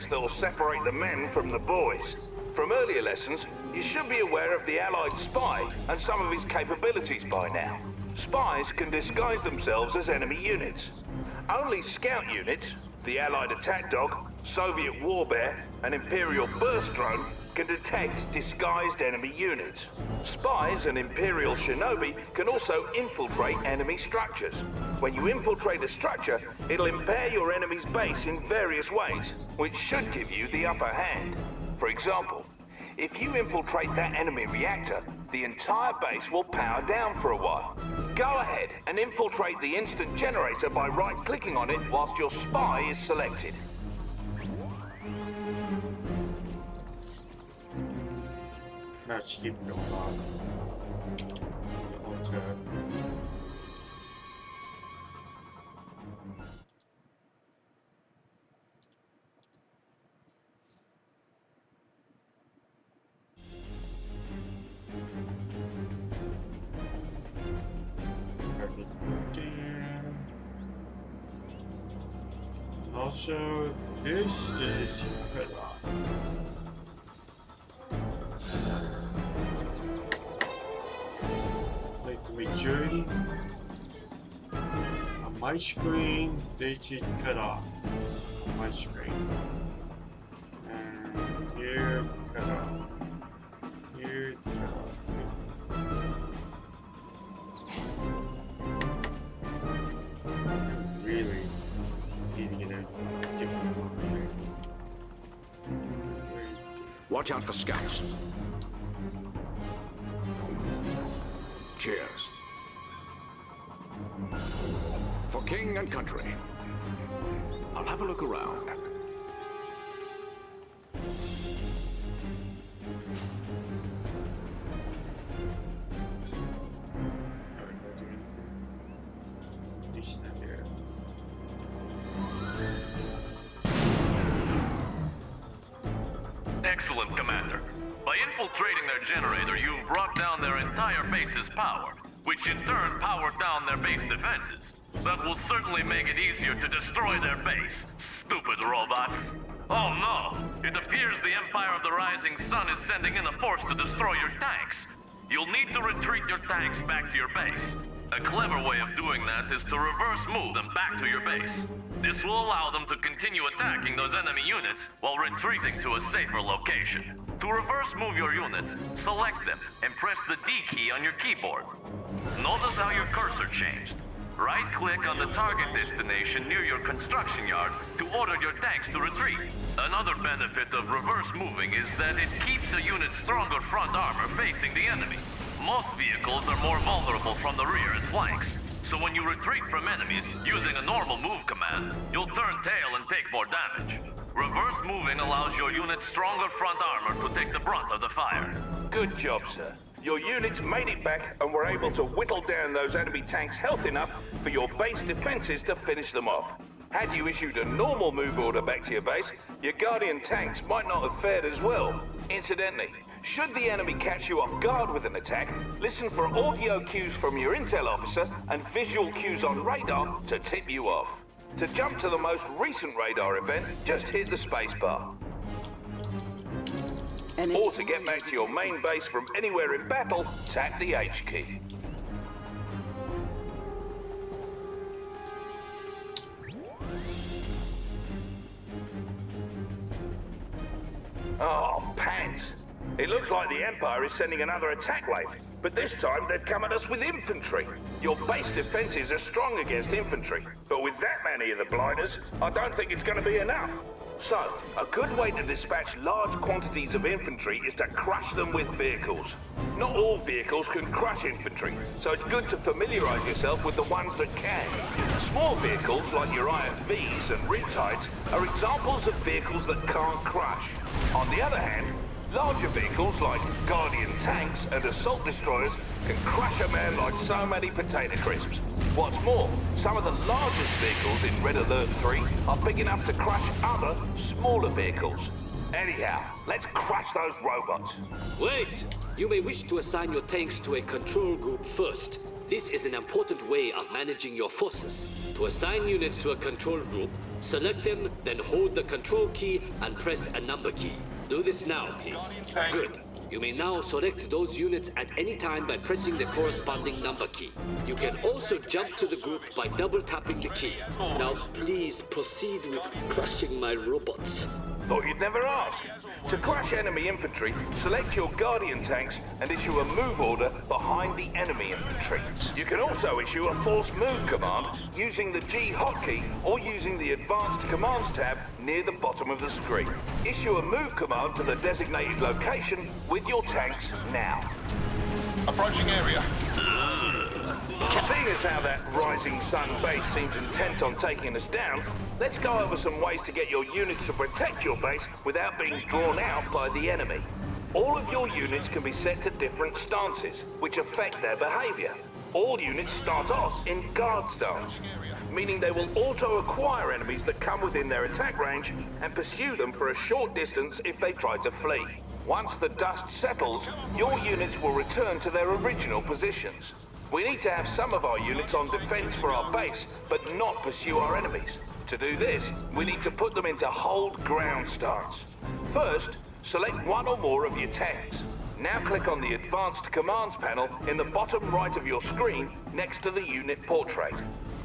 matrix that will separate the men from the boys. From earlier lessons, you should be aware of the Allied spy and some of his capabilities by now. Spies can disguise themselves as enemy units. Only scout units, the Allied attack dog, Soviet warbear, and Imperial burst drone can detect disguised enemy units. Spies and Imperial shinobi can also infiltrate enemy structures. When you infiltrate a structure, it'll impair your enemy's base in various ways, which should give you the upper hand. For example, if you infiltrate that enemy reactor, the entire base will power down for a while. Go ahead and infiltrate the instant generator by right-clicking on it whilst your spy is selected. Now keep them off. Alter. Also, this is cut off. Like the majority on my screen, they should cut off on my screen. And here, cut off. Here, cut off. Really need to get a different one. Watch out for scouts. Cheers. For king and country. I'll have a look around. Excellent, Commander. By infiltrating their generator, you've brought down their entire base's power, which in turn powered down their base defenses. That will certainly make it easier to destroy their base. Stupid robots. Oh no! It appears the Empire of the Rising Sun is sending in a force to destroy your tanks. You'll need to retreat your tanks back to your base. A clever way of doing that is to reverse move them back to your base. This will allow them to continue attacking those enemy units while retreating to a safer location. To reverse move your units, select them and press the D key on your keyboard. Notice how your cursor changed. Right-click on the target destination near your construction yard to order your tanks to retreat. Another benefit of reverse moving is that it keeps a unit's stronger front armor facing the enemy. Most vehicles are more vulnerable from the rear and flanks, so when you retreat from enemies using a normal move command, you'll turn tail and take more damage. Reverse moving allows your unit's stronger front armor to take the brunt of the fire. Good job, sir. Your units made it back and were able to whittle down those enemy tanks health enough for your base defenses to finish them off. Had you issued a normal move order back to your base, your Guardian tanks might not have fared as well. Incidentally, should the enemy catch you off guard with an attack, listen for audio cues from your intel officer and visual cues on radar to tip you off. To jump to the most recent radar event, just hit the spacebar. Or to get back to your main base from anywhere in battle, tap the H key. Oh, pants. It looks like the Empire is sending another attack wave, but this time they've come at us with infantry. Your base defenses are strong against infantry, but with that many of the blinders, I don't think it's going to be enough. So, a good way to dispatch large quantities of infantry is to crush them with vehicles. Not all vehicles can crush infantry, so it's good to familiarize yourself with the ones that can. Small vehicles like your IFVs and Riptides are examples of vehicles that can't crush. On the other hand, larger vehicles like Guardian tanks and assault destroyers can crush a man like so many potato crisps. What's more, some of the largest vehicles in Red Alert 3 are big enough to crush other, smaller vehicles. Anyhow, let's crush those robots. Wait! You may wish to assign your tanks to a control group first. This is an important way of managing your forces. To assign units to a control group, Select them, then hold the control key and press a number key. Do this now, please. Good. You may now select those units at any time by pressing the corresponding number key. You can also jump to the group by double-tapping the key. Now, please proceed with crushing my robots. Thought you'd never ask. To crush enemy infantry, select your Guardian tanks and issue a move order behind the enemy infantry. You can also issue a force move command using the G hotkey or using the Advanced Commands tab near the bottom of the screen. Issue a move command to the designated location with your tanks now. Approaching area. Seeing as how that rising sun base seems intent on taking us down, let's go over some ways to get your units to protect your base without being drawn out by the enemy. All of your units can be set to different stances, which affect their behavior. All units start off in guard stance, meaning they will auto-acquire enemies that come within their attack range and pursue them for a short distance if they try to flee. Once the dust settles, your units will return to their original positions. We need to have some of our units on defense for our base, but not pursue our enemies. To do this, we need to put them into hold ground stance. First, select one or more of your tanks. Now click on the Advanced Commands panel in the bottom right of your screen next to the unit portrait.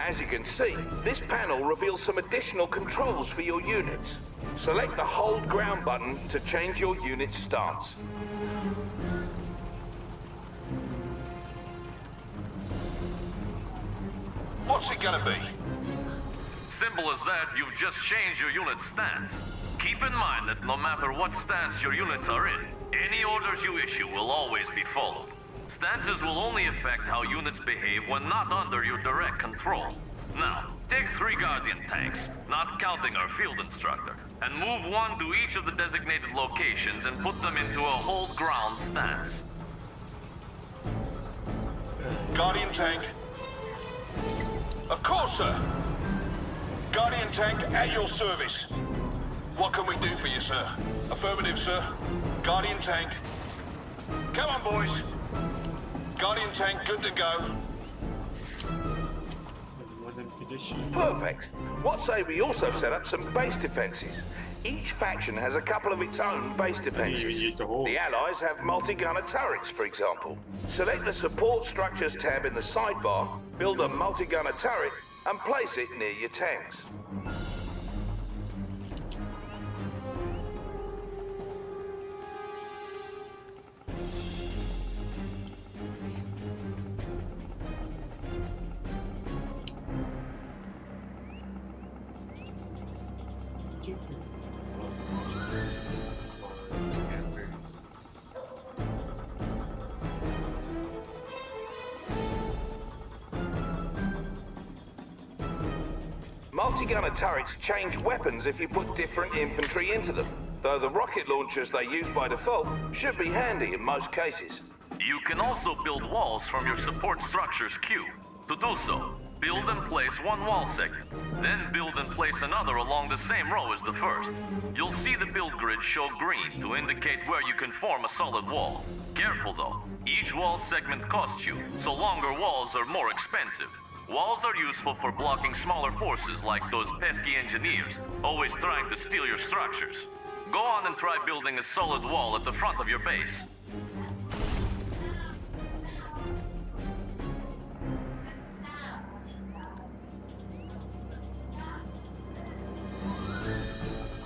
As you can see, this panel reveals some additional controls for your units. Select the hold ground button to change your unit's stance. What's it gonna be? Simple as that, you've just changed your unit's stance. Keep in mind that no matter what stance your units are in, any orders you issue will always be followed. Stances will only affect how units behave when not under your direct control. Now, take 3 Guardian tanks, not counting our field instructor, and move one to each of the designated locations and put them into a hold ground stance. Guardian tank. Of course, sir. Guardian tank at your service. What can we do for you, sir? Affirmative, sir. Guardian tank. Come on, boys. Guardian tank, good to go. Perfect. What say we also set up some base defenses? Each faction has a couple of its own base defenses. The Allies have multi-gunner turrets, for example. Select the Support Structures tab in the sidebar, build a multi-gunner turret, and place it near your tanks. Multi-gunner turrets change weapons if you put different infantry into them, though the rocket launchers they use by default should be handy in most cases. You can also build walls from your support structures queue. To do so, build and place one wall segment, then build and place another along the same row as the first. You'll see the build grid show green to indicate where you can form a solid wall. Careful though, each wall segment costs you, so longer walls are more expensive. Walls are useful for blocking smaller forces like those pesky engineers, always trying to steal your structures. Go on and try building a solid wall at the front of your base.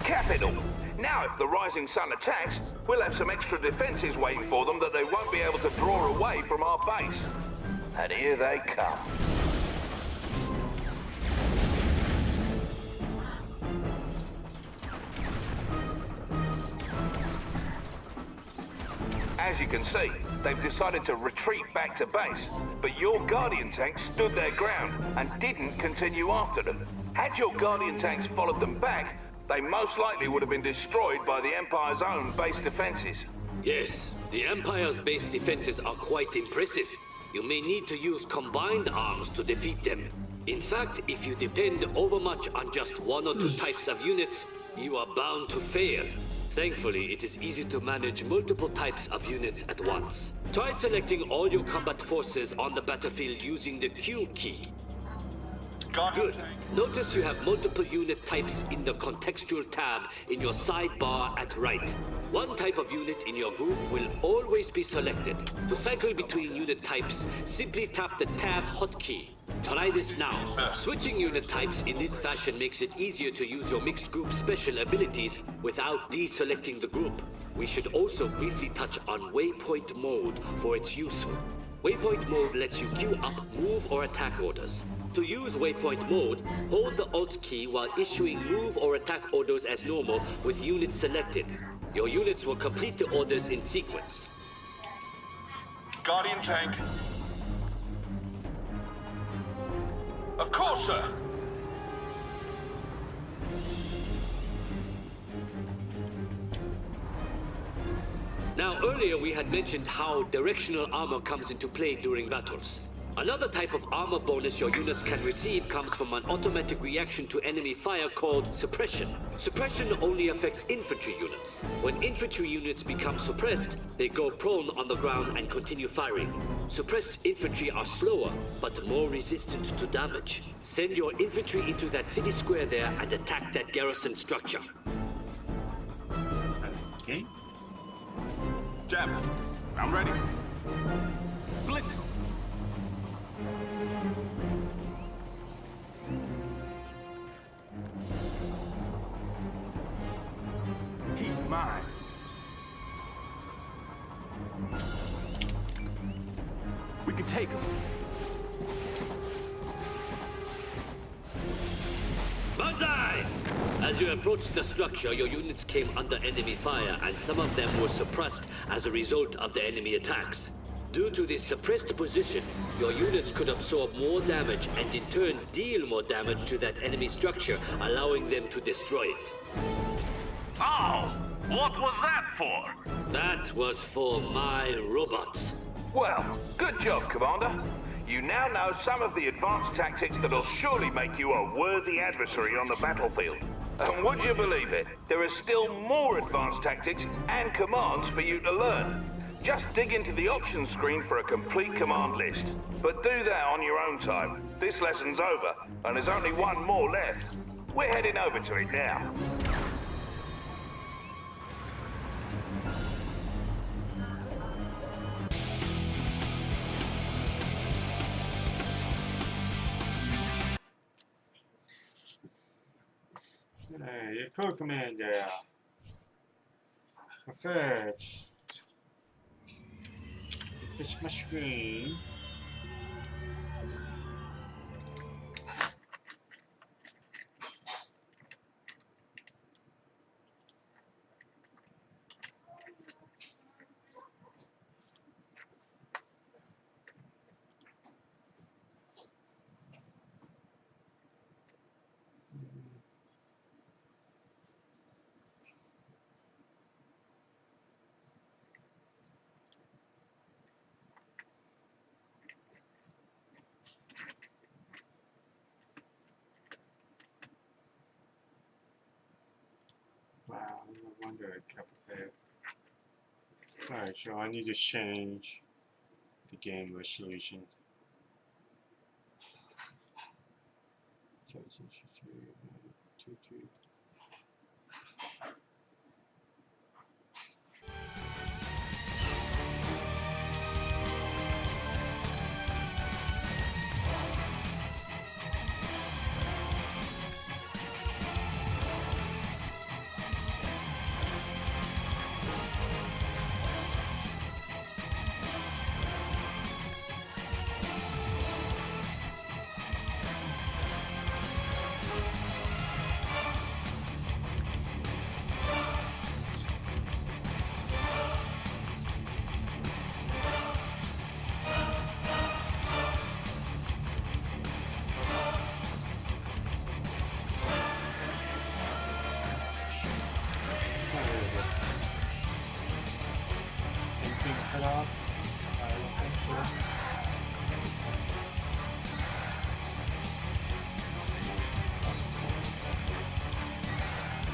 Capital! Now if the rising sun attacks, we'll have some extra defenses waiting for them that they won't be able to draw away from our base. And here they come. As you can see, they've decided to retreat back to base, but your Guardian tanks stood their ground and didn't continue after them. Had your Guardian tanks followed them back, they most likely would have been destroyed by the Empire's own base defenses. Yes, the Empire's base defenses are quite impressive. You may need to use combined arms to defeat them. In fact, if you depend overmuch on just one or two types of units, you are bound to fail. Thankfully, it is easy to manage multiple types of units at once. Try selecting all your combat forces on the battlefield using the Q key. Guardian Good. tank. Notice you have multiple unit types in the contextual tab in your sidebar at right. One type of unit in your group will always be selected. To cycle between unit types, simply tap the tab hotkey. Try this now. Switching unit types in this fashion makes it easier to use your mixed group special abilities without deselecting the group. We should also briefly touch on waypoint mode for its use. Waypoint mode lets you queue up move or attack orders. To use waypoint mode, hold the Alt key while issuing move or attack orders as normal with units selected. Your units will complete the orders in sequence. Guardian tank. Of course, sir. Now, earlier we had mentioned how directional armor comes into play during battles. Another type of armor bonus your units can receive comes from an automatic reaction to enemy fire called suppression. Suppression only affects infantry units. When infantry units become suppressed, they go prone on the ground and continue firing. Suppressed infantry are slower, but more resistant to damage. Send your infantry into that city square there and attack that garrison structure. Okay. Jab. I'm ready. Blitz. He's mine. We can take him. Banzai! As you approached the structure, your units came under enemy fire, and some of them were suppressed as a result of the enemy attacks. Due to this suppressed position, your units could absorb more damage and in turn deal more damage to that enemy structure, allowing them to destroy it. Oh! What was that for? That was for my robots. Well, good job, Commander. You now know some of the advanced tactics that'll surely make you a worthy adversary on the battlefield. And would you believe it, there are still more advanced tactics and commands for you to learn. Just dig into the options screen for a complete command list. But do that on your own time. This lesson's over, and there's only one more left. We're heading over to it now. Your code command there. Fetch. Fetch my screen. Wow, no wonder it kept it. Alright, so I need to change the game resolution. Cut off. I don't think so.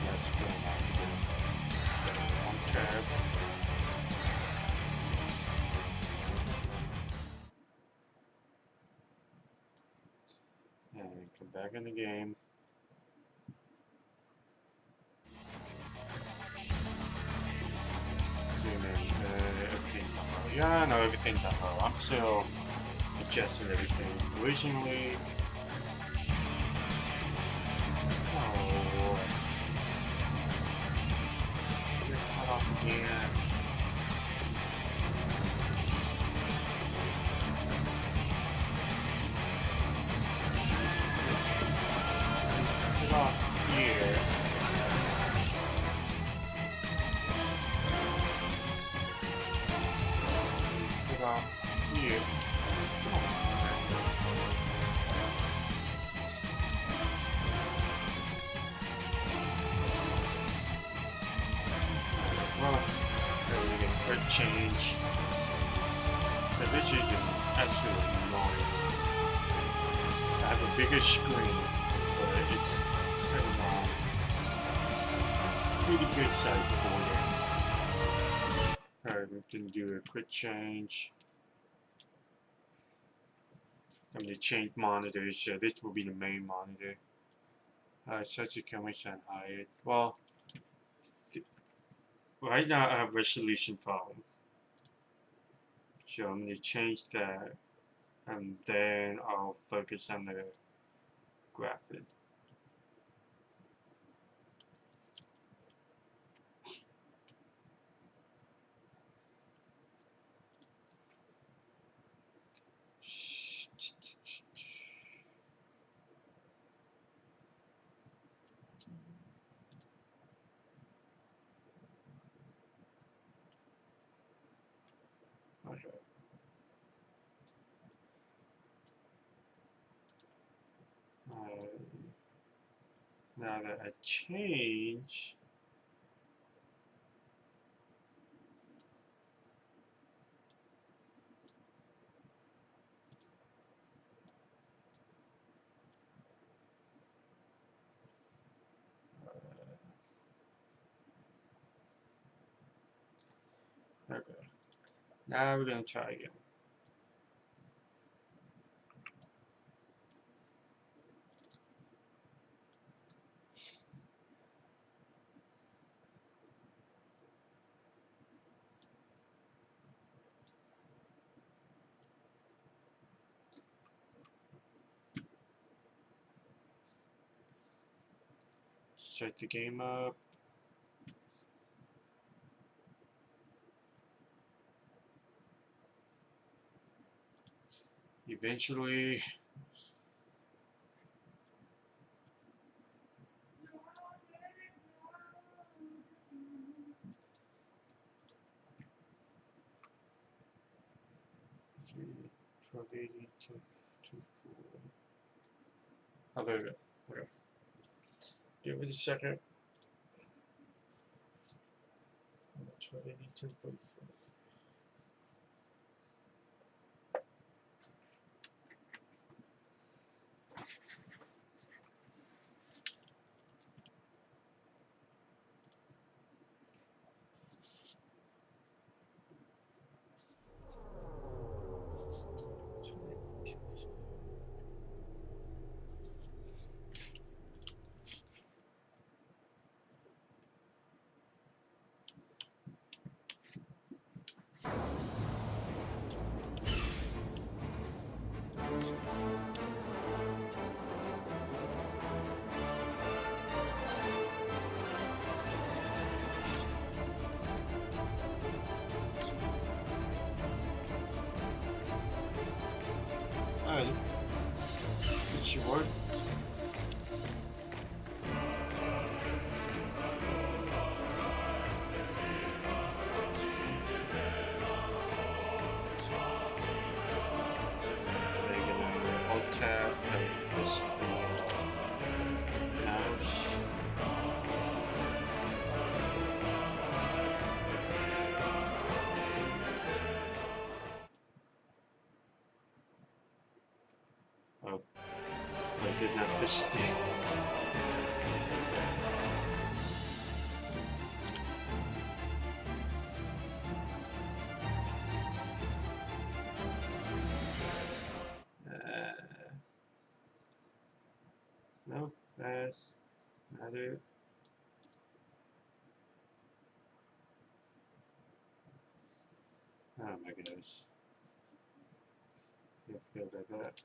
That's going on tab. And come back in the game. Everything done well. Yeah, I know everything done well. I'm still adjusting everything. Originally, oh, you're cut off again. Cut off here. Here. Well, there we get a quick change. So this is absolutely annoying. I have a bigger screen, but it's pretty long. Pretty good size border. Alright, we can do a quick change. I'm going to change monitors, so this will be the main monitor. Such a commission hide. Well, right now I have resolution problem. So I'm going to change that, and then I'll focus on the graphic. Okay. Now that I change, okay. Now we're going to try again. Start the game up. Eventually, oh, there we go. Okay. Give it a second. 1280, 244. It should work. Alt-tab and fist mouse. Oh, I did not fist it. Edit. Oh my gosh. You have to go like that.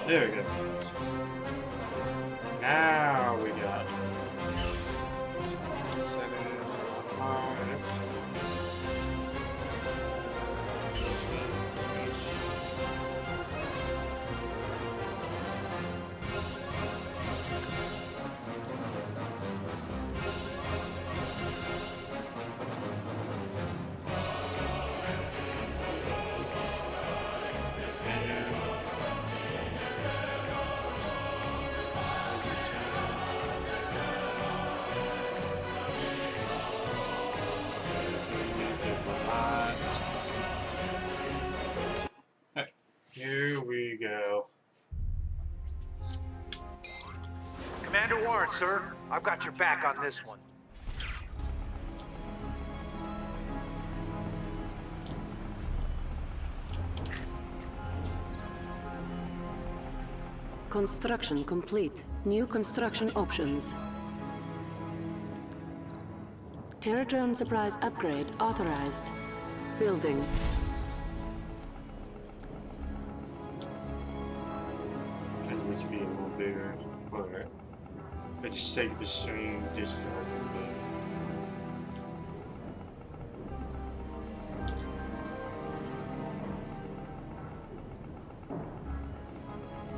There we go. Now we got 7, 5. Here we go. Commander Warren, sir. I've got your back on this one. Construction complete. New construction options. Terradrone surprise upgrade authorized. Building. Kind of wish to be a little bigger, but for the sake of the stream, this is how I'm doing.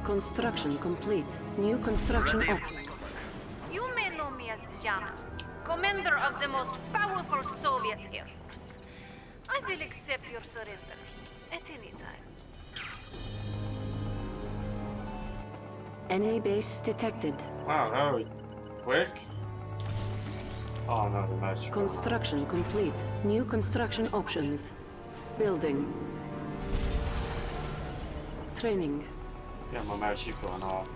Construction complete. New construction options. You may know me as Zhana, commander of the most powerful Soviet Air Force. I will accept your surrender at any time. Enemy base detected. Wow, that was quick. Oh no, the match. Construction complete. New construction options. Building. Training. Yeah, my mouse is going off.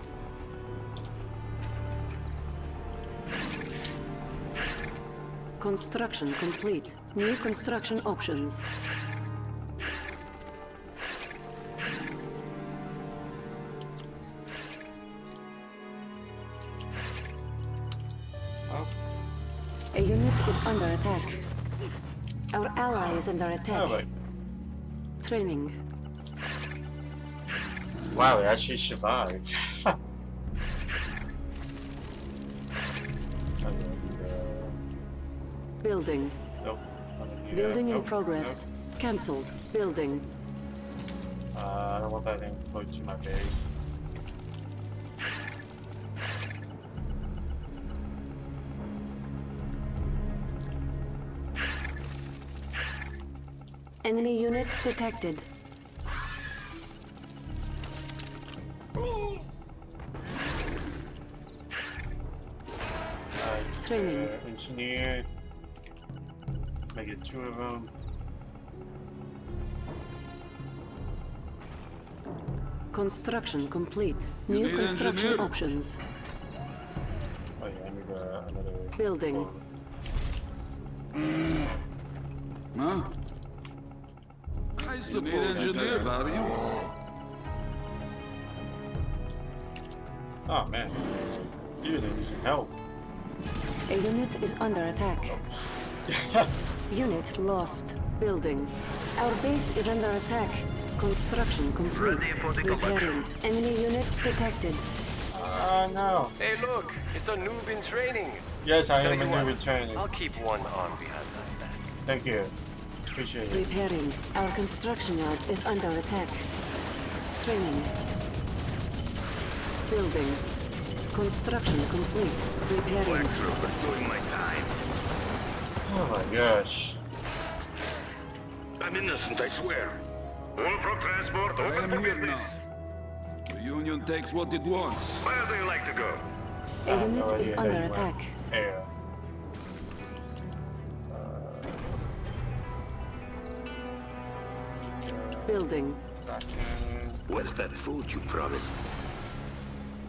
Construction complete. New construction options. Oh, A unit is under attack. Our ally is under attack. oh wait. Training. Wow, it actually survived. Building. Nope. Building in Nope. progress. Cancelled. Building. Nope. I don't want that thing close to my base. Enemy units detected. Training. Engineer. Make it 2 of them. Construction complete. New construction options. Oh yeah, I need another. Building. Huh? I suppose engineer about you. Oh man, you need some help. A unit is under attack. Unit lost. Building. Our base is under attack. Construction complete. Repairing. Enemy units detected. Oh no. Hey, look, it's a noob in training. Yes, I Tell am a you new what, returning. I'll keep one on behind my back. Thank you. Appreciate it. Repairing. Our construction yard is under attack. Training. Building. Construction complete. Repairing. Doing my time. Oh my gosh. I'm innocent, I swear. One from transport, I open am for here business. now. The Union takes what it wants. Where do you like to go? A unit is idea. under Anyway. attack. Air. Building. Where's that food you promised?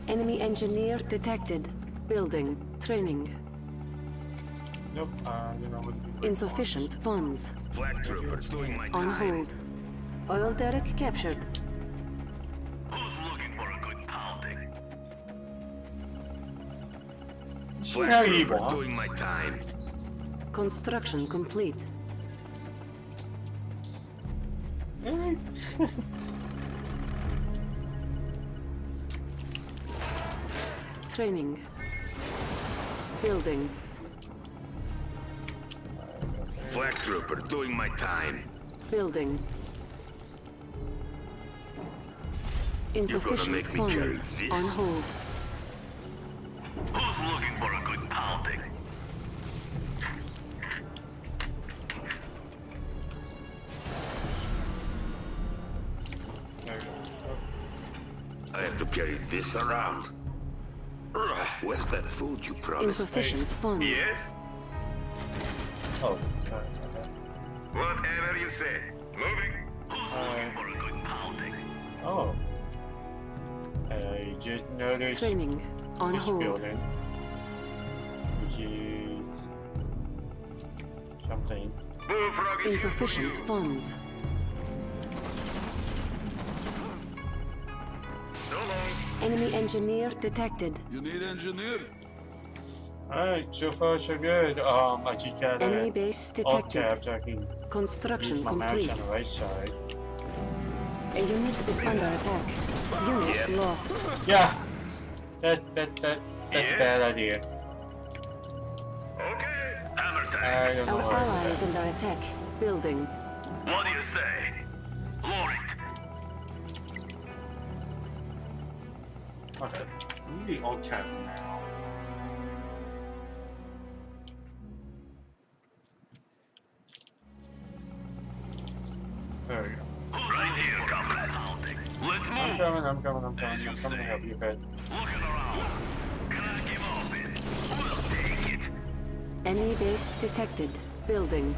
Enemy engineer detected. Building. Training. Nope. You know what? Insufficient funds. Flag troopers doing my On hold. Oil derrick captured. Who's looking for a good pounding? Flag troopers doing my time. Construction complete. Training. Building. Flag trooper doing my time. Building. Insufficient make me carry funds. this? On hold. Who's looking for a good pounding? There you go. I have to carry this around. Ugh, where's that food you promised? Insufficient funds. Oh, sorry. Okay. Whatever you say. Moving. Who's looking for a good pounding? Oh. I just noticed Training. On this hold. building, which is something. Move, Froggy. Insufficient funds. So long. Enemy engineer detected. You need engineer? Alright, so far so good. I just got Enemy base alt detected. tab so I can Construction use my mouse complete. on the right side. A unit is under attack. Unit lost. Yeah, that's a bad idea. Okay. Hammer tank. I don't know Our why I ally did is under attack. Building. What do you say? Lower it. that. Okay, I'm using alt tab now. There we go. Right here, comrade. Pounding. Let's I'm move. coming to help you a bit. Looking around. Crack him open. We'll take it. Enemy base detected. Building.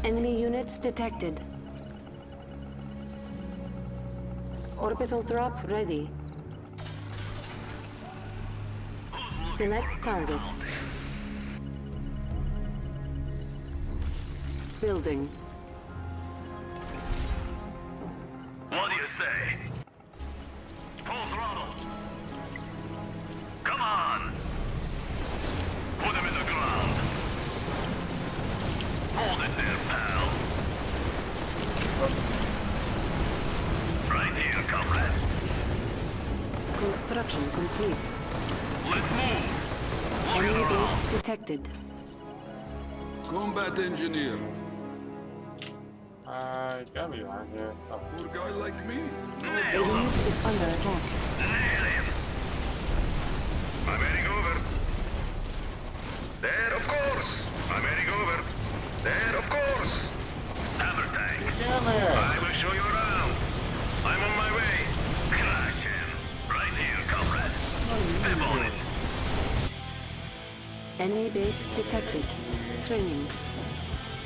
Enemy units detected. Orbital drop ready. Select target. Building. What do you say? Full throttle. Come on. Put him in the ground. Hold it there, pal. Right here, comrade. Construction complete. Let's move. Look Enemy around. base detected. Combat engineer. Gotta be around here. Oh. Poor guy like me. A unit is under attack. Nail him. I'm heading over. There, of course. I'm heading over. There, of course. Hammer tank. Damn it! I will show you around. I'm on my way. Crash him. Right here, comrade. Step on it. Enemy base detected. Training.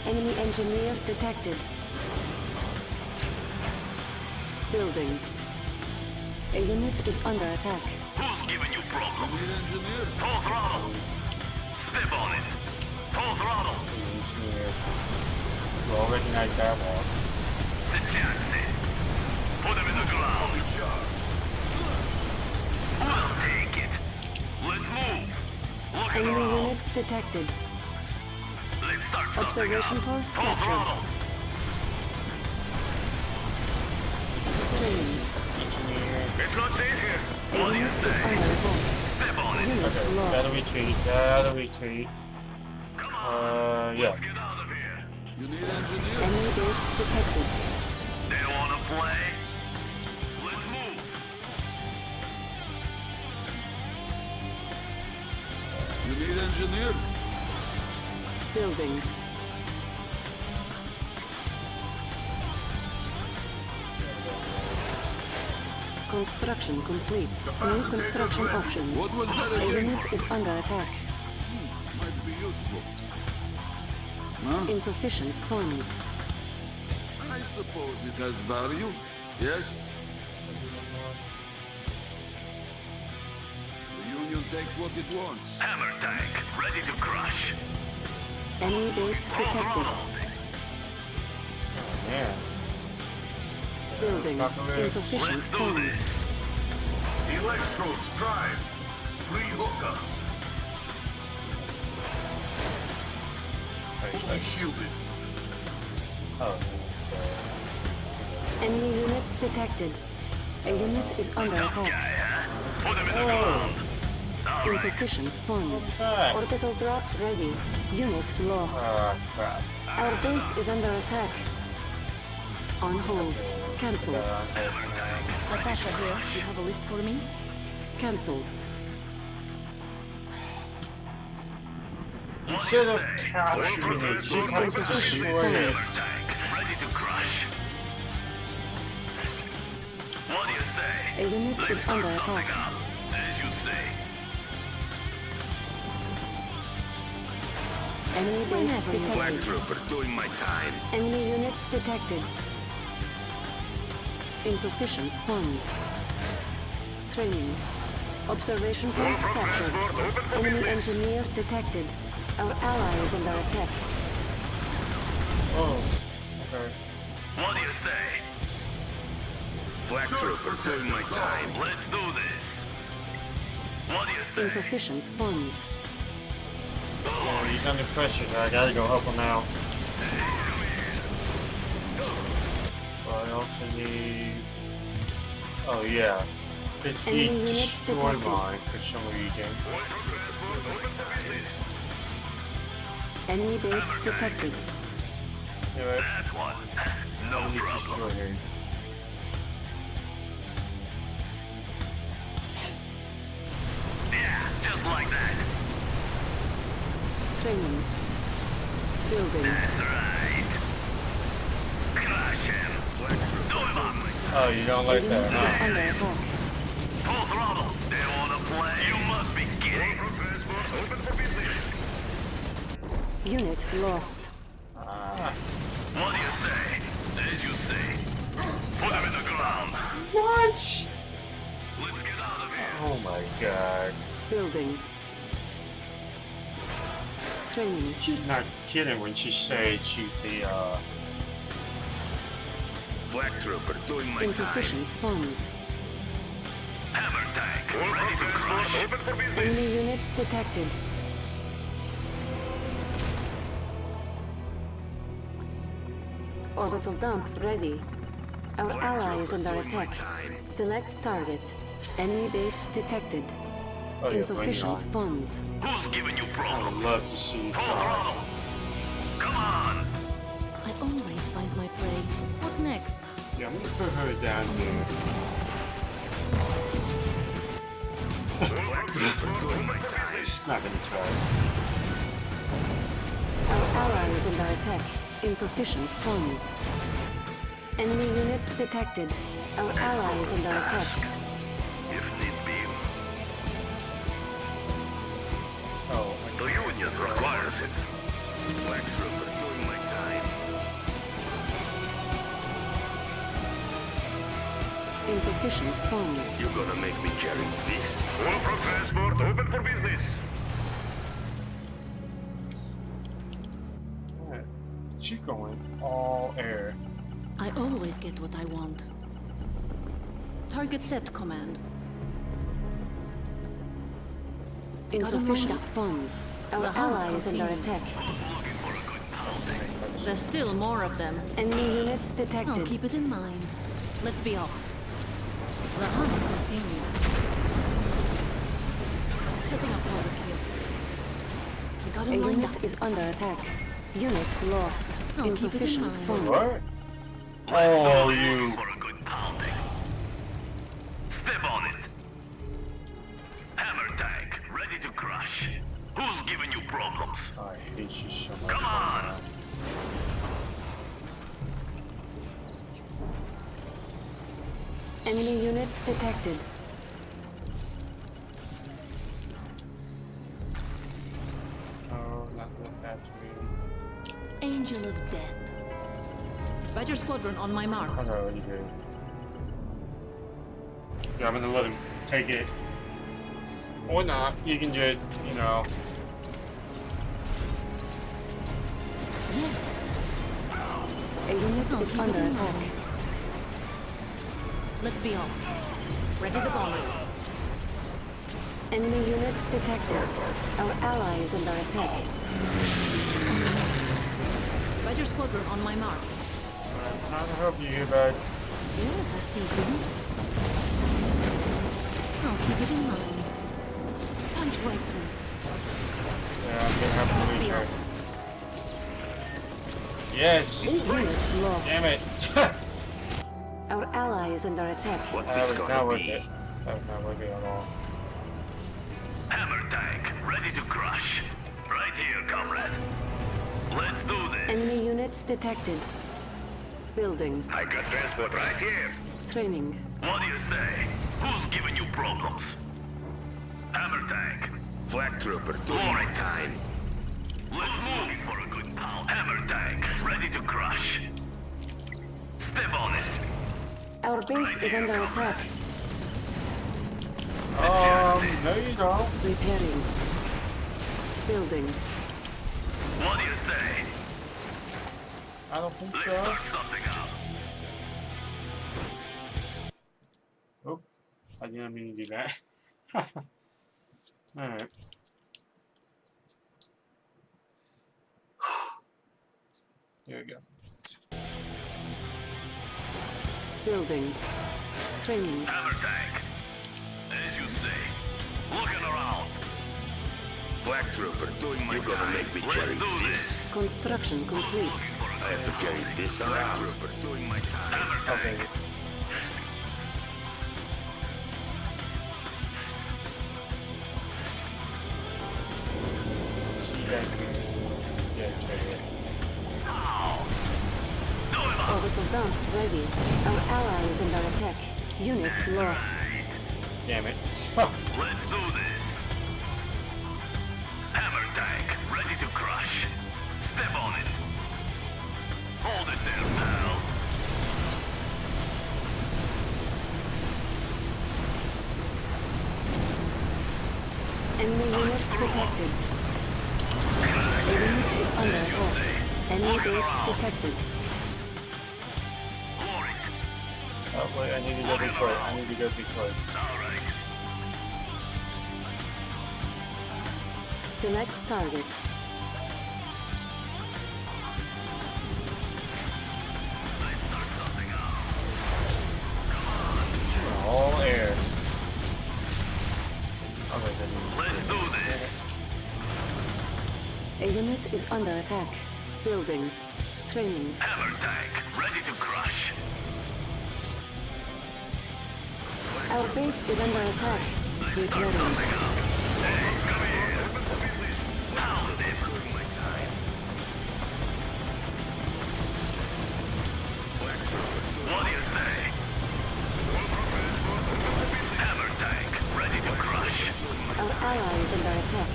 Enemy engineer detected. Building. A unit is under attack. Who's giving you problems? Need engineer? Full throttle. Step on it. Full throttle. Engineer. You already like that one. Sityaxi. Put him in the ground. We'll take it. Let's move. Look Enemy around. units detected. Let's start something Observation up. post Full captured. throttle. Training. Engineer. It's not safe here. A What do you unit is say? under attack. Step on it. Unit Okay, lost. gotta retreat. Come on. Yeah. Let's get out of here. You need engineer? Enemy base detected. They wanna play? Let's move. You need engineer? Building. Construction complete. New construction options. What was that A again? unit is under attack. Might be useful. Huh? Insufficient funds. I suppose it has value. Yes? takes what it wants. Hammer tank, ready to crush. Enemy base detected. Yeah. Building. Insufficient Let's do funds. this. Electrodes drive. Free hookups. Fully shielded. Oh. Enemy units detected. A unit is under Tough guy, attack. huh? Put him in the ground. All right. Insufficient funds. Okay. Orbital drop ready. Unit lost. Crap. Our base is under attack. On hold. Cancelled. Natasha here. You have a list for me? Cancelled. Instead of capturing it, you can destroy it. Ready to crush. What do you say? A unit Let's is under start something attack. up, as you say. Enemy base detected. Trooper doing my time. Enemy units detected. Insufficient funds. Training. Observation post captured. Enemy engineer detected. Our ally is under attack. Oh. Okay. What do you say? Black Trooper doing my time. Let's do this. What do you say? Insufficient funds. Oh, he's under pressure. I gotta go help him out. But I also need. Oh yeah. It's Enemy the units destroy detected. mine for some reason. Enemy base detected. Do it. That one. No Let me problem. destroy her. Yeah, just like that. Training. Building. That's right. Crush him. Do him up. Oh, you don't A like unit that, is huh? under attack. Full throttle. They wanna play. You must be kidding. Open for business. Unit lost. Ah. What do you say? As you say. Put him in the ground. What? Let's get out of here. Oh my god. Building. Training. She's not kidding when she said she's the Black Trooper doing my Insufficient funds. Hammer tank. Ready to crush. Open for business. Enemy units detected. Orbital dump ready. Our ally is under attack. Select target. Enemy base detected. Oh, yeah, Insufficient bring it funds. Who's giving you I would problems? love to see you Full try. throttle. Come on. I always find my prey. What next? Yeah, I'm gonna put her down here. She's not gonna try. Our ally is under attack. Insufficient funds. Enemy units detected. Our ally is under attack. If need be. Oh, The Union requires it. Black Trooper doing my time. Insufficient funds. You're gonna make me carry this. All from transport, open for business. alright. She's going all air. I always get what I want. Target set, command. Insufficient funds. Our The hunt ally is under continues. attack. There's still more of them. Enemy units I'll detected. keep it in mind. Let's be off. The hunt continues. Setting up order here. We got A him lined unit up. is under attack. Unit lost. I'll keep it in Insufficient mind. funds. What? Oh, you. For a good pounding. Step on it. Hammer tank, ready to crush. Who's giving you problems? I hate you so much. Come on. Enemy units detected. Oh, not with that to me. Angel of Death. Badger Squadron on my mark. I know what you do. Yeah, I'm gonna let him take it. Or not. You can just, you know. Yes. A unit is under attack. Let's be off. Ready the bombers. Enemy units detected. Our ally is under attack. Roger squadron on my mark. How to help you here, bud? Yes, I see you. I'll keep it in mind. Punch right through. Yeah, I'm gonna have to lose her. Yes! Unit lost. Damn it! Our ally is under attack. That was not worth it. That was not worth it at all. Hammer tank, ready to crush. Right here, comrade. Let's do this. Enemy units detected. Building. I got transport right here. Training. What do you say? Who's giving you problems? Hammer tank. Flak trooper, Glory time. Let's move for a good pound. Hammer tank, ready to crush. Step on it. Our base is under attack. No you don't. Repairing. Building. What do you say? I don't think Let's so. start something out. Oh, I didn't mean to do that. Alright. There we go. Building. Training. Hammer tank. As you say. Looking around. Flak trooper, doing my You're gonna make me carry Let's do this. Construction complete. I have to carry this around. Trooper, doing my time. Hammer tank. Okay. See that? Yeah, check it. Orbital dump ready. Our ally is under attack. Unit lost. Damn it. Let's do this. Hammer tank, ready to crush. Step on it. Hold it there, pal. Enemy units detected. A unit is under attack. Enemy base detected. Oh wait, I need to go Detroit. I need to go Detroit. Alright. Select target. Let's start something out. All air. Okay, then. Let's do this. A unit is under attack. Building. Training. Hammer tank, ready to crush. Our base is under attack. Repairing. Hey, come here. Pound him. What do you say? Hammer tank, ready to crush. Our ally is under attack.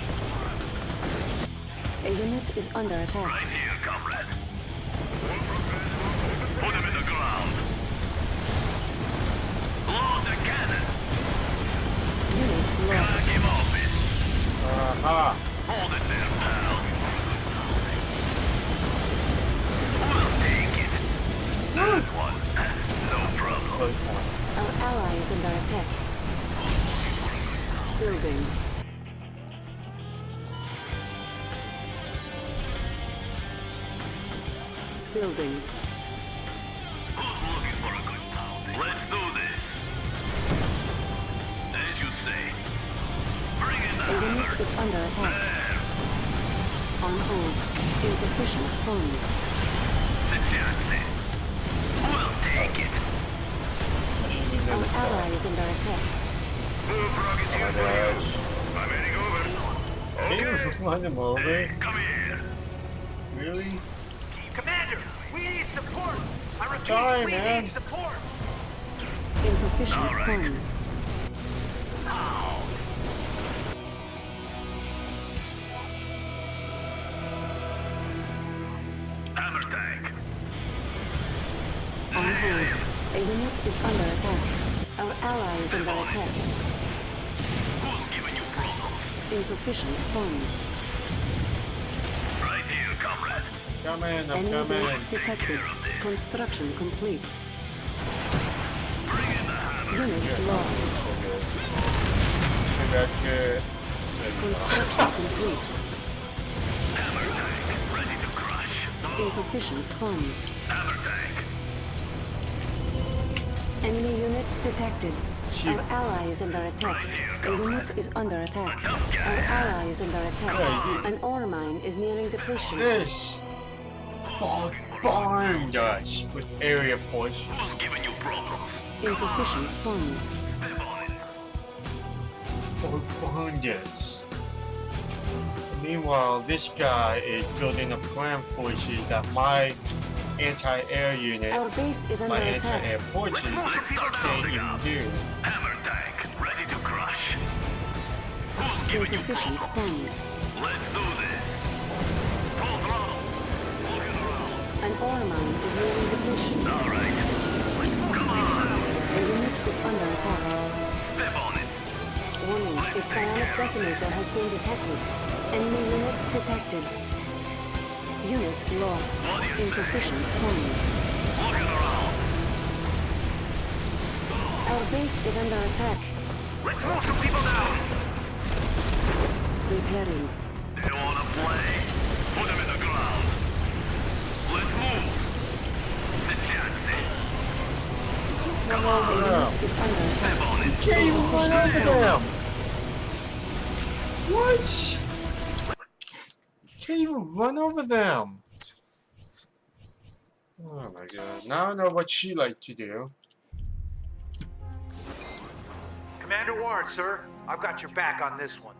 A unit is under attack. Right here, comrade. Put him in the ground. Load the cannon. Unit lost. Him off it. Aha! Hold it there, pal. We'll take it. That one. No problem. Close one. Our ally is under attack. Building. Building. Who's looking for a good pound? Let's do this. As you say. Bring in the A unit hammer. is under attack. There. On hold. Insufficient funds. Security. We'll take it. Our ally is under attack. Bullfrog is here for you. I'm heading over. Can you just run him over? Hey, come here. Really? Commander, we need support. I repeat, Sorry, we man. need support. Insufficient All right. funds. Hammer tank. On hold. A unit is under attack. Our ally is under attack. Who's giving you problems? Insufficient funds. Right here, comrade. Coming, I'm Enemy coming. base detected. Construction complete. Bring in the hammer. Unit lost. Signature. Construction complete. Hammer tank, ready to crush. Insufficient funds. Hammer tank. Enemy units detected. Our ally is under attack. A unit is under attack. Our ally is under attack. An ore mine is nearing depletion. This bombard us with area force. Who's giving you problems? Insufficient funds. Step on it. Bombard us. Meanwhile, this guy is building a plan forces that my anti-air unit, Our base is under my attack. anti-air forces can't even do. Hammer tank, ready to crush. Who's giving you Insufficient problems? funds. Let's do this. Full throttle. Looking around. An ore mine is nearing depletion. All right. Come on. A unit is under attack. Step on it. Warning, a psionic decimator has been detected. Enemy units detected. Unit lost. What do you say? Insufficient funds. Looking around. Our base is under attack. Let's move some people down. Repairing. You wanna play? Put them in the ground. Let's move. Sichansi. Come A on. unit is under attack. Step on it. Can't even run over them! What? Can't even run over them! Oh my god, now I know what she liked to do. Commander Warren, sir. I've got your back on this one.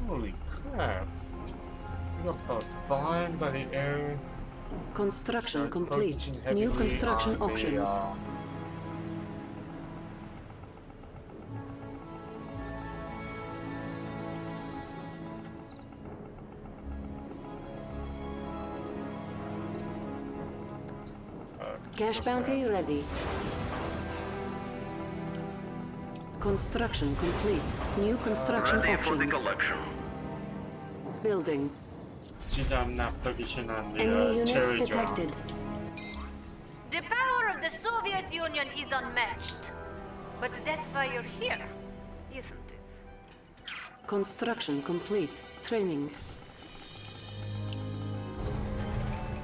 Holy crap. We got bombed by the air. Construction complete. Focusing New heavily construction on the, options. Cash bounty ready. Construction complete. New construction options. Building. See that I'm not focusing on the Enemy units cherry detected. The power of the Soviet Union is unmatched. But that's why you're here, isn't it? Construction complete. Training.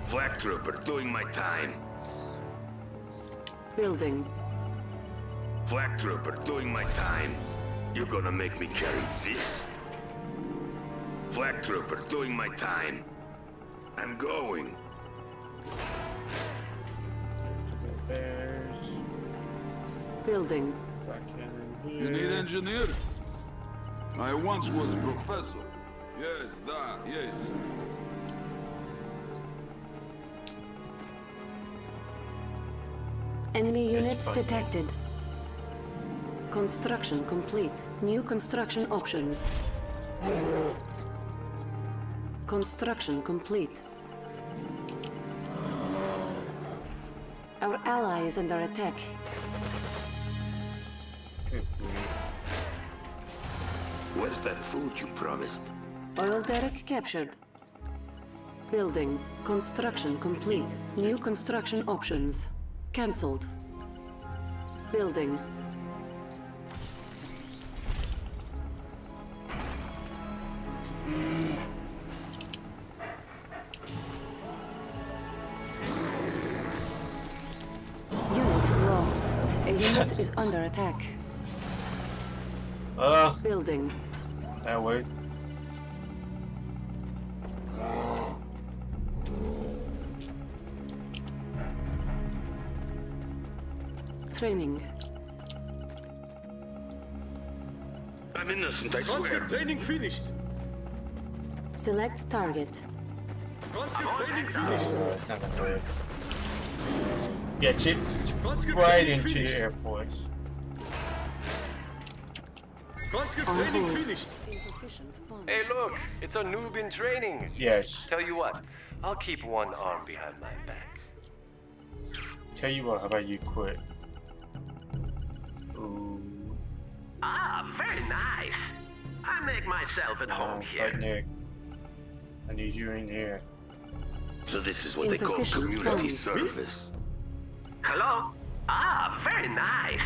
Flak trooper, doing my time. Building. Flak trooper, doing my time. You gonna make me carry this? Flak trooper, doing my time. I'm going. There's Building. black cannon You need here. engineer? I once was professor. Yes, that, yes. Enemy units fine. detected. Construction complete. New construction options. Construction complete. Our ally is under attack. Good grief. Where's that food you promised? Oil derrick captured. Building. Construction complete. New construction options. Cancelled. Building. Unit lost. A unit is under attack. That Building. way. Training. I'm innocent, I swear. Training finished. Select target. Training finished. Not gonna work. Gets it right into the Air Force. On hold. Insufficient funds. Hey, look, it's a noob in training. Yes. Tell you what, I'll keep one arm behind my back. Tell you what, how about you quit? very nice. I make myself at home here. Nick. I need you in here. So this is what they call community service. Hello? Ah, very nice.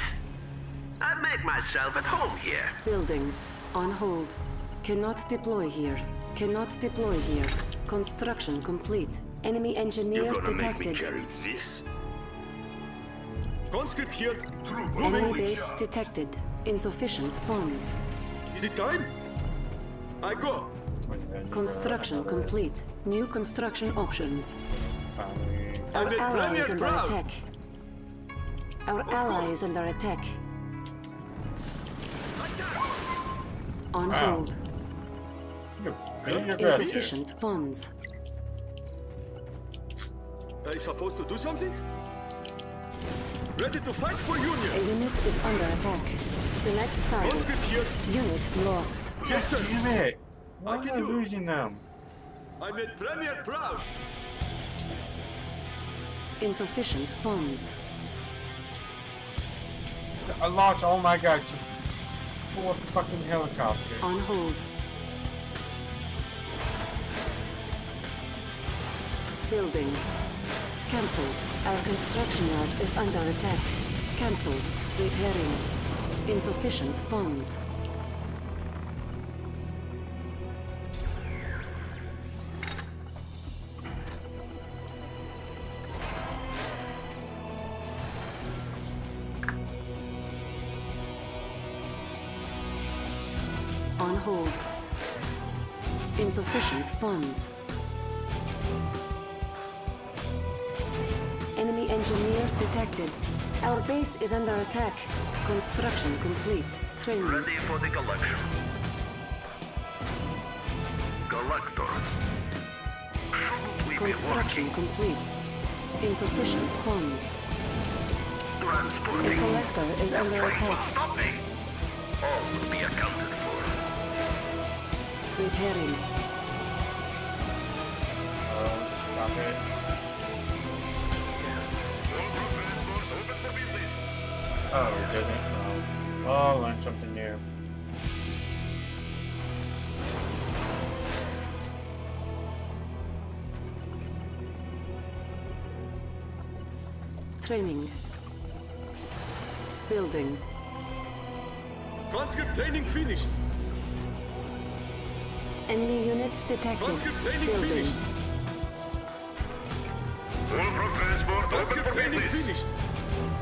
I make myself at home here. Building. On hold. Cannot deploy here. Cannot deploy here. Construction complete. Enemy engineer You're gonna detected. make me carry this? Conscript here. Enemy base detected. Insufficient funds. Is it time? I go. Construction complete. New construction options. Our I'm ally is premier under proud. attack. Our ally is under attack. On hold. Insufficient funds. Are you supposed to do something? Ready to fight for Union. A unit is under attack. Select target. Conscript here. Unit lost. Yes, sir. Damn it! Why am I losing them? I made Premier proud. Insufficient funds. I lost, oh my god, to 4 fucking helicopters. On hold. Building. Cancelled. Our construction yard is under attack. Cancelled. Repairing. Insufficient funds. On hold. Insufficient funds. Enemy engineer detected. Our base is under attack. Construction complete. Training. Ready for the collection. Collector. Shouldn't we be Construction working? complete. Insufficient funds. The Transporting. collector is under Trying to attack. stop me. All will be accounted for. Repairing. Stop it. Oh, it didn't? No. Oh, I'll learn something new. Training. Building. Conscript training finished. Enemy units detected. Conscript training Building. finished. Conscript training finished.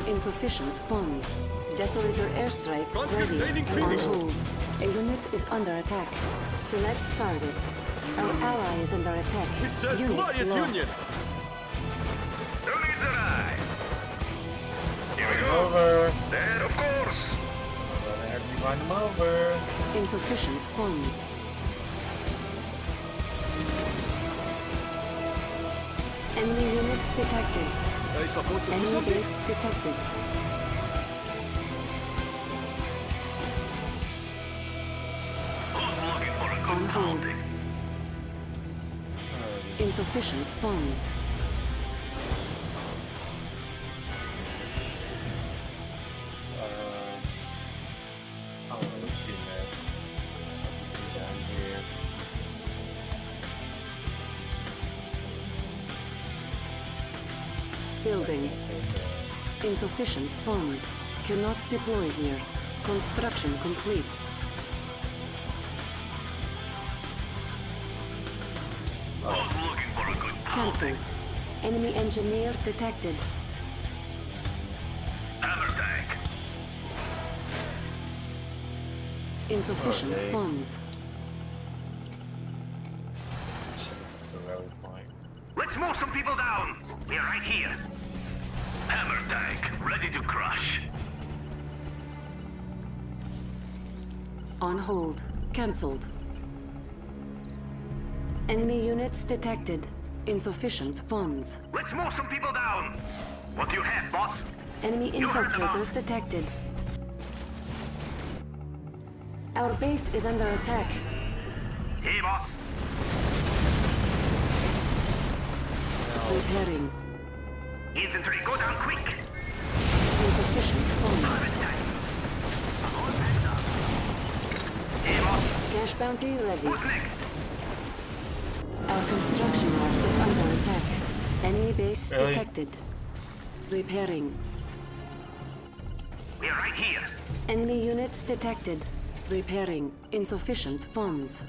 Insufficient funds. Desolator airstrike Conscript ready. training On finished. hold. A unit is under attack. Select target. Our ally is under attack. We serve Unit glorious lost. Union. Who needs an eye? Here we go. Over. There, of course. I'm gonna have you run them over. Insufficient funds. Enemy units detected. Are you supposed to do Enemy something? base detected. Who's looking for a On good hold. pounding? Insufficient funds. Oh, let's see that. Down here. Building. Insufficient funds. Cannot deploy here. Construction complete. Who's looking for a good Cancelled. Enemy engineer detected. hammer tank? Insufficient Okay. funds. So that was fine. Let's move some people down. We're right here. Hammer tank, ready to crush. On hold. Cancelled. Enemy units detected. Insufficient funds. Let's move some people down. What do you have, boss? Enemy You heard the infiltrator boss. detected. Our base is under attack. Hey, boss. Repairing. Infantry, go down quick. Insufficient funds. Hammer tank. All hands up. Cash bounty ready. What's next? Our construction yard is under attack. Enemy base detected. Repairing. We're right here. Enemy units detected. Repairing. Insufficient funds.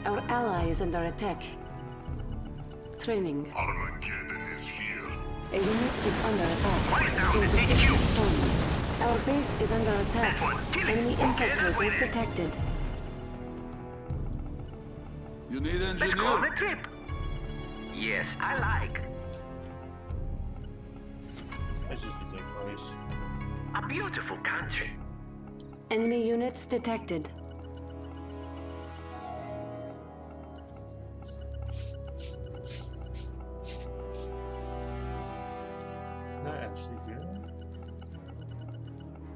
Our ally is under attack. Training. Armageddon is here. A unit is under attack. Down, Insufficient funds. Our base is under attack. That one, kill it. Enemy Okay, that way infiltrator then. detected. You need Let's go on engineer? a trip. Yes, I like. This is ridiculous. A beautiful country. Enemy units detected. Can that actually do it?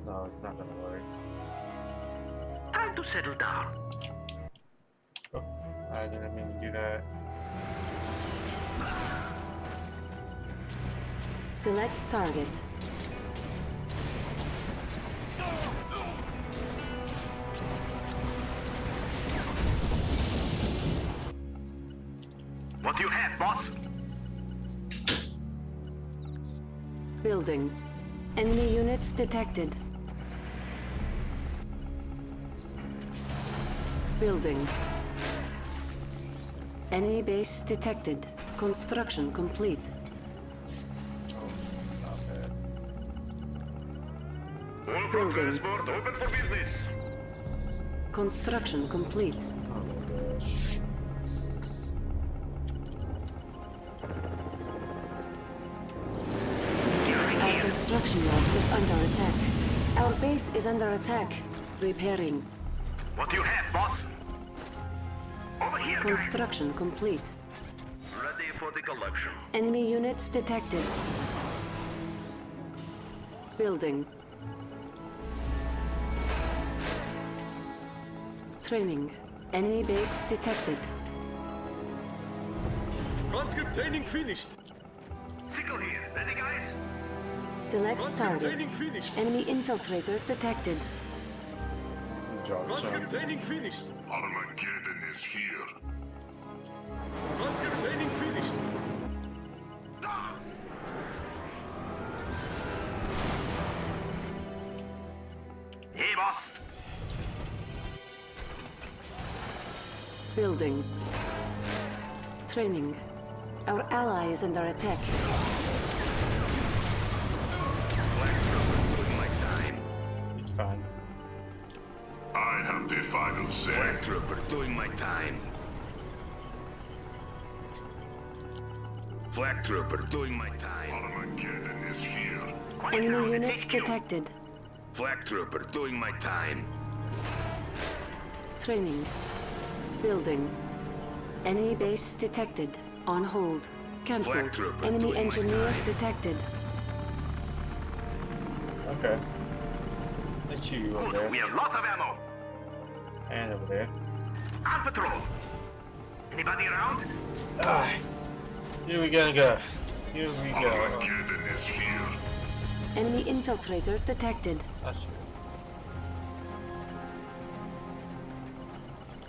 No, it's not gonna work. Time to settle down. Oh, I didn't mean to do that. Select target. What do you have, boss? Building. Enemy units detected. Building. Enemy base detected. Construction complete. Building. Open for business. Construction complete. Oh my gosh. Our construction yard is under attack. Our base is under attack. Repairing. What do you have, boss? Over here, guys. Construction complete. Ready for the collection. Enemy units detected. Building. Training. Enemy base detected. Conscript training finished. Sickle here. Ready, guys? Select target. Training finished. Enemy infiltrator detected. Good job, son. Training finished. Armageddon is here. Conscript training finished. Hey, boss. Building. Training. Our ally is under attack. It's fine. I have the final say. Flag trooper doing my time. Flag trooper doing my time. Armageddon is here. Enemy units detected. Flag trooper doing my time. Training. Building. Enemy base detected. On hold. Cancelled. Flag trooper Enemy doing my engineer time. detected. Okay. Let's shoot you over We there. have lots of ammo. And over there. On patrol. Anybody around? Ah, here we gonna go. Here we go. Armageddon is here. Enemy infiltrator detected. That's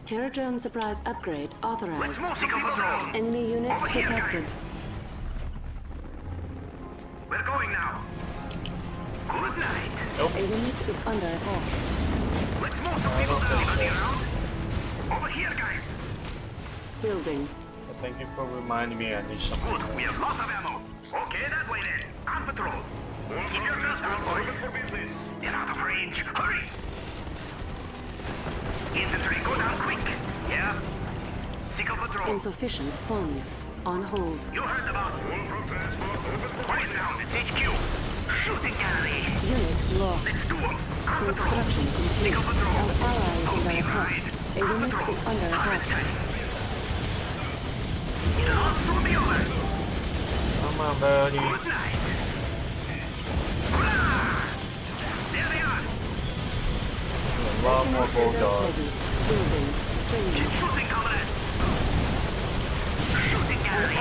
Terror drone supplies upgrade Let's authorized. move some people down. Enemy units Over here, detected. guys. We're going now. Good night. A unit is under attack. Let's move some people down. Anybody around? Over here, guys. Building. Thank you for reminding me I need something. Good. We have lots of ammo. Okay, that way then. On patrol. Keep your distance, boys. Open for business. Get out of range. Hurry. Infantry, go down quick. Yeah? Sickle patrol. Insufficient funds. On hold. You heard the boss. One from transport. Open for Quiet down. It's HQ. Shooting gallery. Unit lost. Let's do 'em. On patrol. Construction complete. Sickle patrol. Our ally is Don't under be attack. afraid. A On unit patrol. is under Harvest attack. time. It'll all soon be over. Come on, buddy. Good night. Hurrah! There they are. A lot more bulldogs. Ready. Building. Training. Keep shooting, comrade. Shooting Our gallery.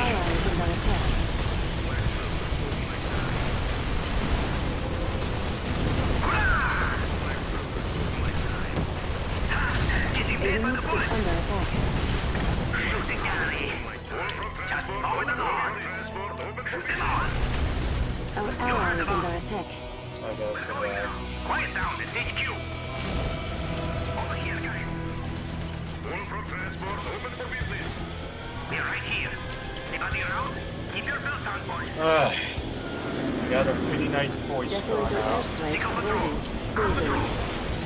Got a pretty nice voice Desolator going out. airstrike ready. Building.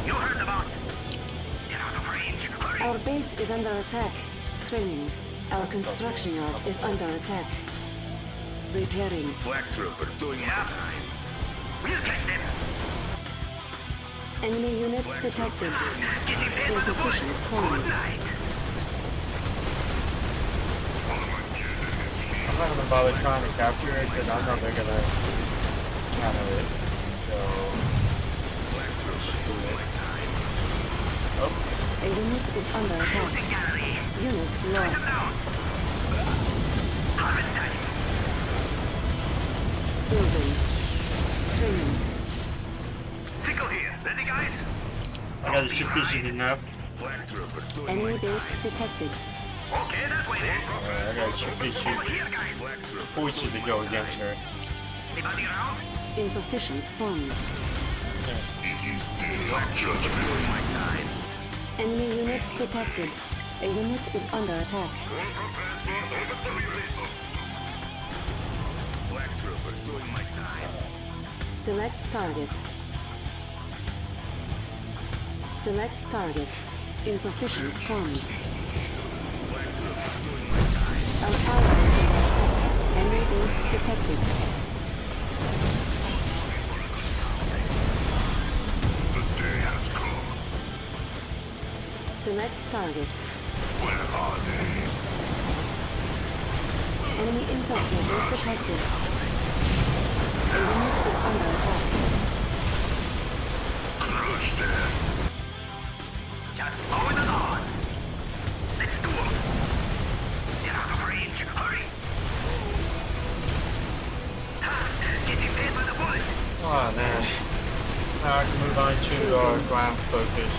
You heard the boss. Get out of range. Hurry. Our base is under attack. Training. Our construction yard is under attack. Repairing. Black trooper doing my time. We'll catch them. Enemy units detected. Insufficient funds. I'm not gonna bother trying to capture it because I know they're gonna counter it. So screw it. Oh. A unit is under attack. Unit lost. Building. Training. Sickle here. Ready, guys? I got sufficient enough. Enemy base detected. Okay, that way then. I got sufficient forces to go against her. Anybody around? Insufficient funds. My time. Enemy units detected. A unit is under attack. Black trooper doing my time. Select target. Select target. Insufficient funds. Our allies are under attack. Enemy base detected. The day has come. Select target. Where are they? Enemy infiltrator detected. A unit is under attack. Crush them. Just forward and on. Let's do it. Get out of range. Hurry. Ha! Getting hit by the bullet. Oh man. Now I can move on to our ground focus.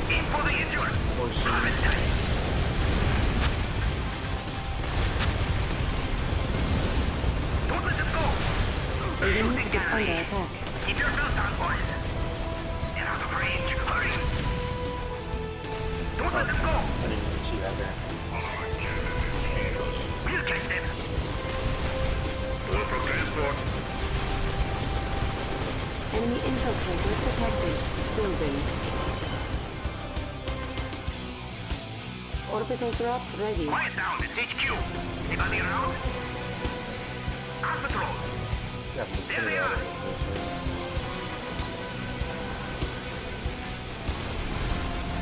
In for the injured. Forces. Don't let them go. A unit is under attack. Keep your belt on, boys. Get out of range. Hurry. Don't let them go. I didn't even see that there. We'll catch them. All for transport. Enemy infiltrator detected. Building. Orbital drop ready. Quiet down. It's HQ. Anybody around? On patrol. Yeah, I'm gonna put it out of this way.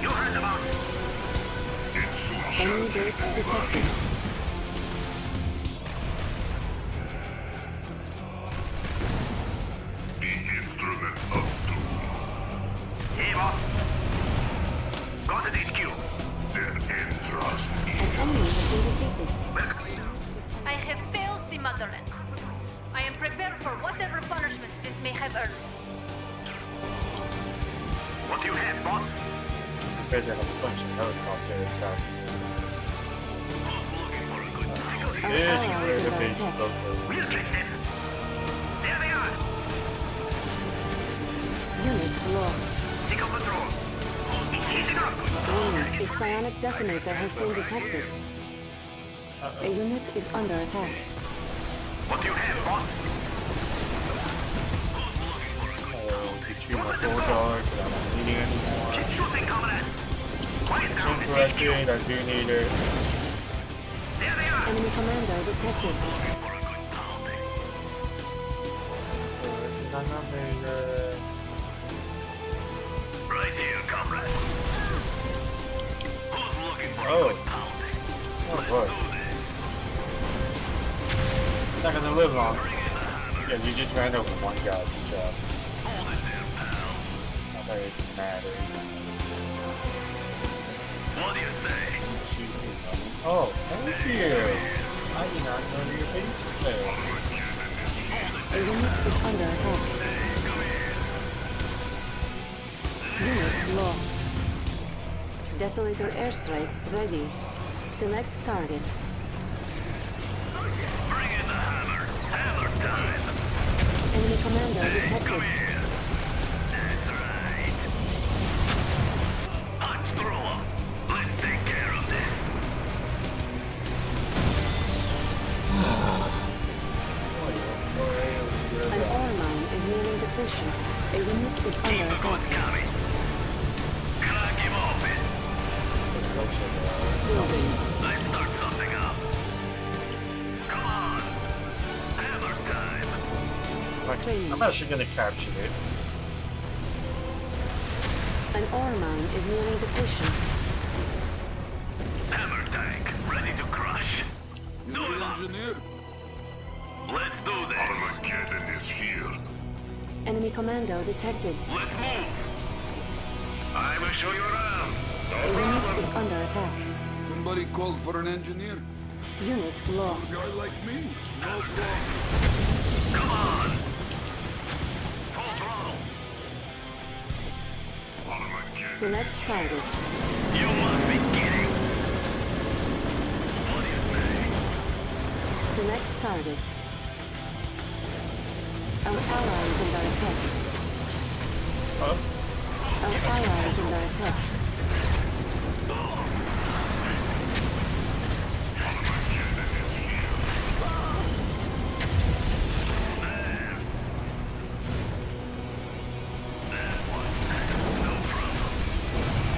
You heard about it. Enemy base detected. The instrument of doom. Hey, boss. Go to the HQ. Their entrust. An enemy has been defeated. I have failed the motherland. I am prepared for whatever punishment this may have earned. What do you have, boss? You better have a bunch of helicopter attack. This is where the base is located. We'll catch them. There they are. Unit lost. Single patrol. Heating up. Warning, a psionic decimator has been detected. A unit is under attack. What do you have, boss? Get you my bulldog, because I'm not needing anymore. Keep shooting, comrade. Quiet down. Some corrected, I do need her. There they are. Enemy commander detected. Right here, comrade. Who's looking for a Oh. good pounding? Oh boy. Not gonna live long. Yeah, you just ran over one guy. Good job. Hold it there, pal. Not that it matters. What do you say? Oh, thank you. I did not know your base is there. A unit is under attack. Unit lost. Desolator airstrike ready. Select target. Bring in the hammer. Hammer time. Enemy commander detected. Come here. That's right. Punch through 'em. Let's take care of this. depletion. A unit is under attack. Crack him open. Building. Let's start something up. Come on. Hammer time. Training. I'm actually gonna capture it. An ore mine is nearing depletion. Hammer tank, ready to crush. You're the engineer? Let's do this. Armageddon is here. Enemy commando detected. Let's move. I will show you around. A unit is under attack. Somebody called for an engineer? Unit lost. A guy like me? No problem. Come on. Full throttle. Select target. You must be kidding. What do you say? Select target. Our ally is under attack. Huh? Our ally is under attack.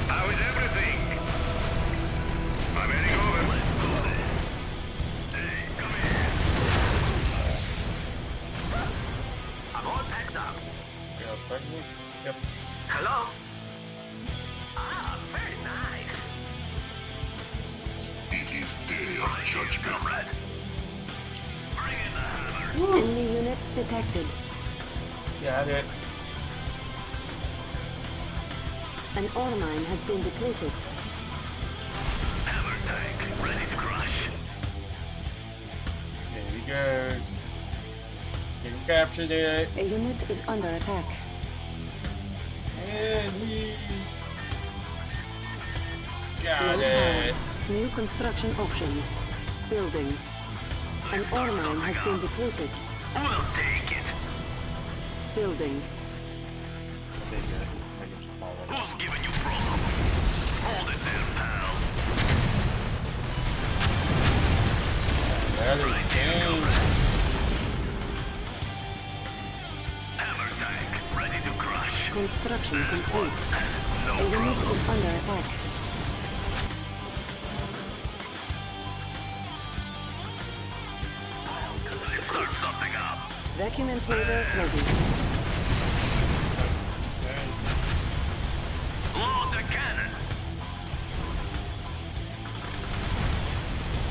How is everything? I'm heading over. Let's do this. Hey, come here. I'm all packed up. Yeah, pregnant? Yep. Hello? Ah, very nice. It is day of judgment. Comrade. Bring in the hammer. Enemy units detected. Got it. An ore mine has been depleted. Hammer tank, ready to crush. There he goes. Can capture it. A unit is under attack. And we got it. New construction options. Building. An ore mine has been depleted. We'll take it. Building. Who's giving you problems? Hold it there, pal. Another game. Hammer tank, ready to crush. Construction complete. No A unit problem. is under attack. Let's start something up. Vacuum impeller ready. Load the cannon.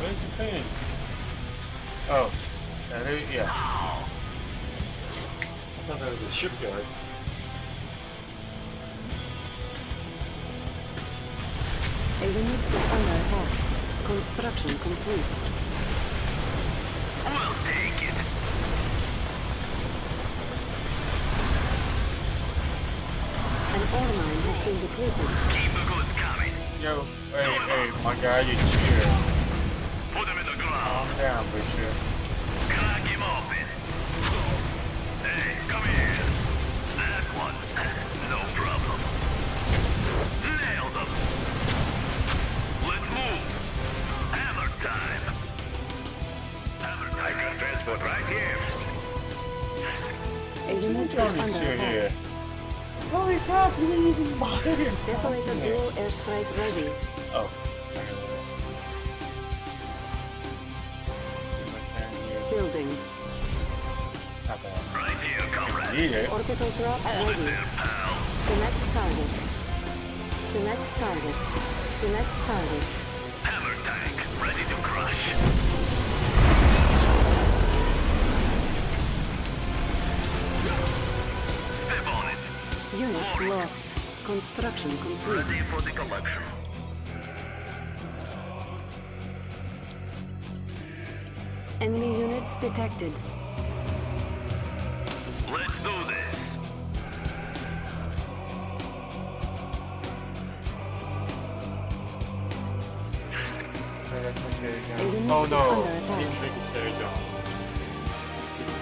Where's the thing? Oh, that is, yeah. I thought that was a shipyard. A unit is under attack. Construction complete. We'll take it. An ore mine has been depleted. Keep the goods coming. Yo, hey, my guy is here. Put him in the ground. Calm down, Richard. Crack him open. Hey, come here. That one. No problem. Nailed him. Let's move. Hammer time. Hammer time. I got transport right here. A unit is Johnny's under still attack. here. Holy crap, he didn't even bother him. Desolator dual airstrike ready. Oh. Building. Not bad. Right here, comrade. Yeah. Orbital drop Hold it ready. there, pal. Select target. Select target. Select target. Hammer tank, ready to crush. Step on it. Unit lost. Construction complete. Ready for the collection. Enemy units detected. Let's do this. Oh is no!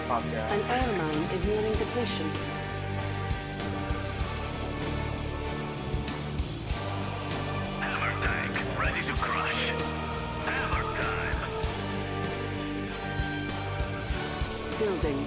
under attack. An ore mine is nearing depletion. Hammer tank, ready to crush. Hammer time. Building.